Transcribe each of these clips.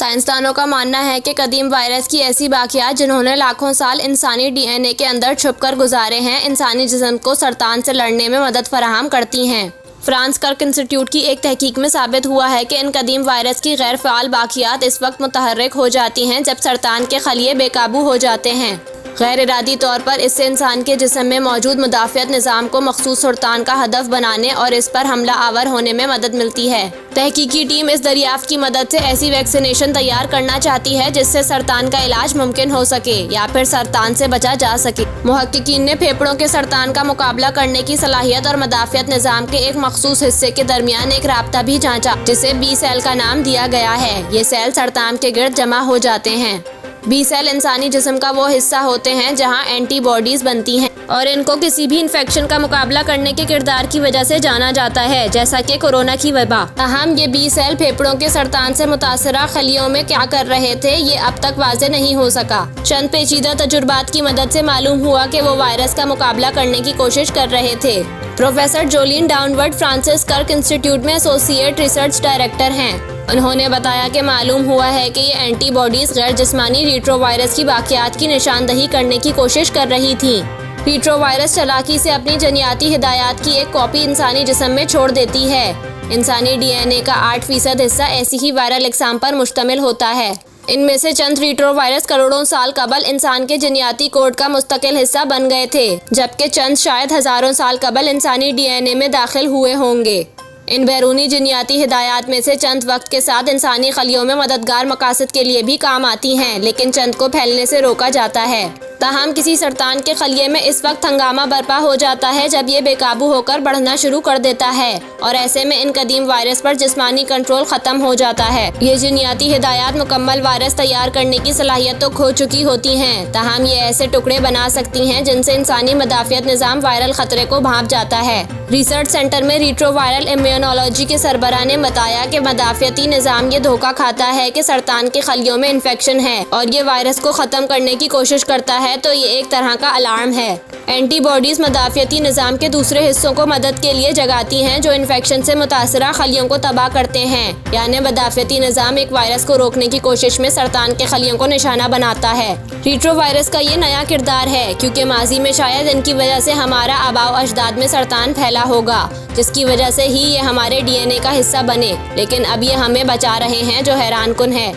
साइंसदानों का मानना है कि कदीम वायरस की ऐसी बाकियात जिन्होंने लाखों साल इंसानी डीएनए के अंदर छुपकर गुजारे हैं, इंसानी जिस्म को सरतान से लड़ने में मदद फराहम करती हैं। फ्रांस कर्क इंस्टीट्यूट की एक तहकीक में साबित हुआ है कि इन कदीम वायरस की गैर फ़ाल बाकियात इस वक्त मुतहर्रिक हो जाती हैं जब सरतान के खलिए बेकाबू हो जाते हैं। गैर इरादी तौर पर इससे इंसान के जिस्म में मौजूद मुदाफ़ियत निज़ाम को मखसूस सरतान का हदफ बनाने और इस पर हमला आवर होने में मदद मिलती है। तहकीकी टीम इस दरियाफ्त की मदद से ऐसी वैक्सीनेशन तैयार करना चाहती है जिससे सरतान का इलाज मुमकिन हो सके या फिर सरतान से बचा जा सके। मुहक्किकीन ने फेफड़ों के सरतान का मुकाबला करने की सलाहियत और मुदाफ़ियत निज़ाम के एक मखसूस हिस्से के दरमियान एक राब्ता भी जांचा, जिसे बी सेल का नाम दिया गया है। ये सेल सरतान के गिर्द जमा हो जाते हैं। बी सेल इंसानी जिस्म का वो हिस्सा होते हैं जहां एंटीबॉडीज बनती हैं और इनको किसी भी इन्फेक्शन का मुकाबला करने के किरदार की वजह से जाना जाता है, जैसा कि कोरोना की वबा। अहम ये बी सेल फेफड़ों के सरतान से मुतासरा खलियों में क्या कर रहे थे, ये अब तक वाज़ेह नहीं हो सका। चंद पेचीदा तजुर्बात की मदद से मालूम हुआ कि वो वायरस का मुकाबला करने की कोशिश कर रहे थे। प्रोफेसर जोलीन डाउनवर्ड फ्रांसिस कर्क इंस्टीट्यूट में एसोसिएट रिसर्च डायरेक्टर हैं। उन्होंने बताया कि मालूम हुआ है कि ये एंटीबॉडीज गैर जिस्मानी रेट्रोवायरस की बाकियात की निशानदही करने की कोशिश कर रही थीं। रेट्रोवायरस चालाकी से अपनी जनियाती हिदायत की एक कॉपी इंसानी जिस्म में छोड़ देती है। इंसानी डीएनए का 8% हिस्सा ऐसी ही वायरल अक़साम पर मुश्तमिल होता है। इनमें से चंद रेट्रोवायरस करोड़ों साल कबल इंसान के जनियाती कोड का मुस्तकिल हिस्सा बन गए थे, जबकि चंद शायद हज़ारों साल कबल इंसानी डीएनए में दाखिल हुए होंगे। इन बैरूनी जनियाती हिदायत में से चंद वक्त के साथ इंसानी खलियों में मददगार मकासद के लिए भी काम आती हैं, लेकिन चंद को फैलने से रोका जाता है। ताहम किसी सरतान के खलिए में इस वक्त हंगामा बर्पा हो जाता है जब ये बेकाबू होकर बढ़ना शुरू कर देता है और ऐसे में इन कदीम वायरस पर जिस्मानी कंट्रोल ख़त्म हो जाता है। ये जनियाती हिदायत मुकम्मल वायरस तैयार करने की सलाहियत तो खो चुकी होती हैं, ताहम ये ऐसे टुकड़े बना सकती हैं जिनसे इंसानी मुदाफ़ियत निज़ाम वायरल ख़तरे को भांप जाता है। रिसर्च सेंटर में रेट्रोवायरल इम्यूनोलॉजी के सरबराह ने बताया कि मुदाफ़ियती निज़ाम ये धोखा खाता है कि सरतान के खलियों में इन्फेक्शन है और ये वायरस को ख़त्म करने की कोशिश करता है, तो ये एक तरह का अलार्म है। एंटीबॉडीज मुदाफ़ियती निज़ाम के दूसरे हिस्सों को मदद के लिए जगाती हैं जो इन्फेक्शन से मुतासरा खलियों को तबाह करते हैं, यानी मुदाफ़ियती निज़ाम एक वायरस को रोकने की कोशिश में सरतान के खलियों को निशाना बनाता है। रेट्रोवायरस का ये नया किरदार है क्योंकि माजी में शायद इनकी वजह से हमारा आबाओ अजदाद में सरतान फैला होगा, जिसकी वजह से ही ये हमारे डीएनए का हिस्सा बने, लेकिन अब ये हमें बचा रहे हैं, जो हैरान कुन है।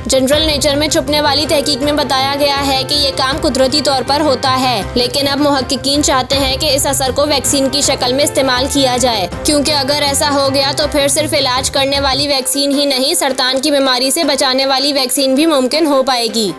जनरल नेचर में छुपने वाली तहकीक में बताया गया है कि ये काम कुदरती तौर पर होता है, लेकिन अब मुहक्किकीन चाहते हैं कि इस असर को वैक्सीन की शक्ल में इस्तेमाल किया जाए, क्योंकि अगर ऐसा हो गया तो फिर सिर्फ इलाज करने वाली वैक्सीन ही नहीं, सरतान की बीमारी से बचाने वाली वैक्सीन भी मुमकिन हो पाएगी।